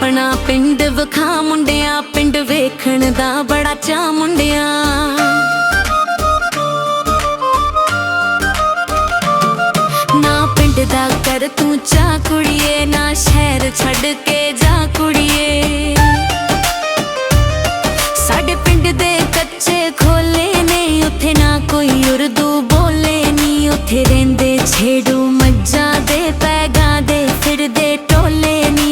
अपना पिंड विखा मुंडिया, पिंड वेखण दा बड़ा चा मुंडिया। ना पिंड दा कर तू चा कुड़िए, ना शहर छड़ के जा कुड़िए। साडे पिंड दे कच्चे खोले ने, उथे ना कोई उर्दू बोले नी। उथे रेंदे छेड़ू मज्जा दे, पैगा दे फिरदे टोले नी।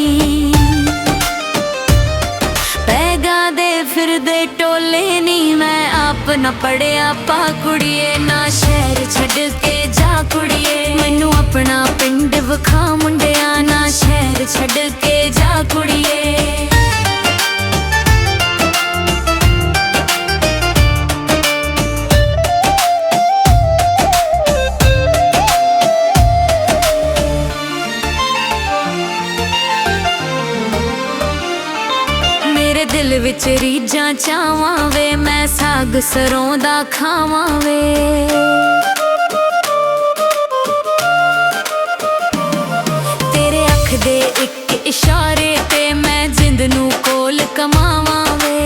पैगा दे फिरदे टोले नी। मैं आप न पढ़िया पा कुड़िए, ना शहर छड़ के जा कुड़िए। मैनू अपना पिंड विखा मुंडिया, ना शहर छड़ के जा कुड़िए। दिल विच रीझां चावां वे, मैं साग सरों दा खावां वे। तेरे अख दे इक इशारे ते मैं जिंद नू कोल कमावां वे।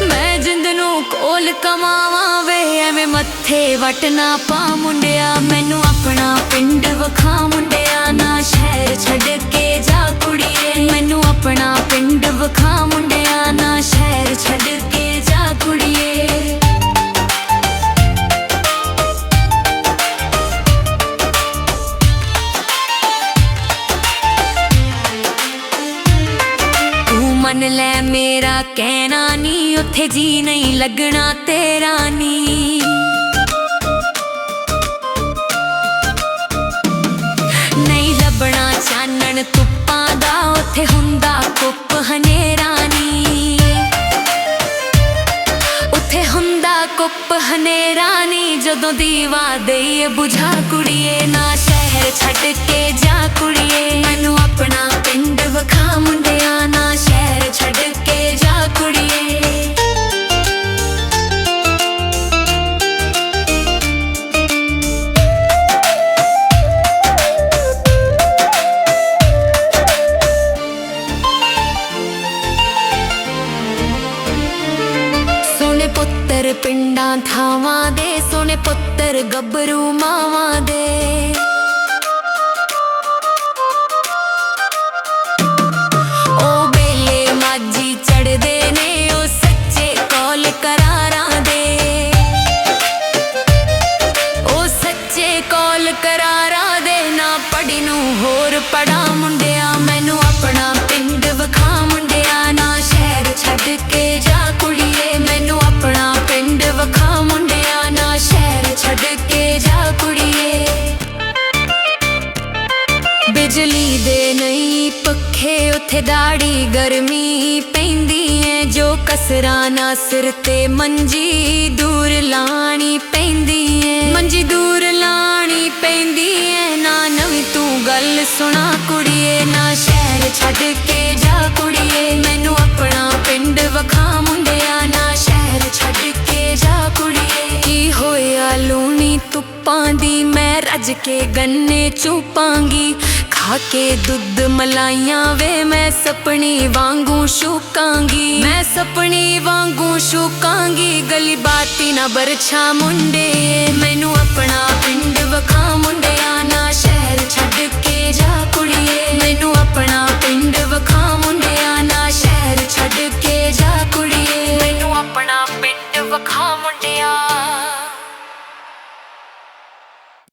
मैं जिंद नू कोल कमावां वे। एवें मत्थे वट ना पा मुंडिया, मैनू अपना पिंड विखा मुंडिया। ना शहर छड़ के जा कुड़िए, मैनू अपना पिंड विखा मुंडिया। ना शहर छड़ के जा कुड़िए। तू मन ले मेरा कहना नी, उथे जी नहीं लगना तेरा नी। नहीं लभना चानण तुप्पां दा, उथे हुंदा कुप हनेरा नी। उथे हुंदा कुप हनेरा नी। जदों दीवा देईए बुझा कुड़िए, ना शहर छड़ के जा कुड़िए। मैनू अपना पिंड विखा मुंडिया, ना शहर छड़ के जा कुड़िए। पुत्तर पिंडां थावां दे, सोने पुत्तर गब्बरू मावां दे। ओ बेले माझी चढ़दे ने, ओ सच्चे कौल करारां दे। ओ सच्चे कौल करारां दे। ना पढ़ी नू होर पढ़ा मुंडिया, मैनू अपना पिंड विखा मुंडिया। ना शहर छड़ के जा कुड़िए, मैनू अपना पिंड विखा मुंडिया। ना शहर छड़ के जा कुड़िए। बिजली दे नहीं पखे, उथे दाड़ी गर्मी पैंदी है। जो कसरा ना सिर ते मंजी दूर लानी पैंदी है। मंजी दूर लानी पैंदी है। ना नवी तू गल सुना कुड़िए, ना शहर छड़ के जा कुड़िए। मैनू अपना पिंड विखा मुंडिया, ना शहर छड़ के जा कुड़िए। की होया लूनी तुप्पां दी, मैं रज के गन्ने चूपांगी। खा के दुध मलाइयां वे, मैं सपनी वांगू शुकांगी। मैं सपनी वांगू शुकांगी। गली बाती ना बरछा मुंडे,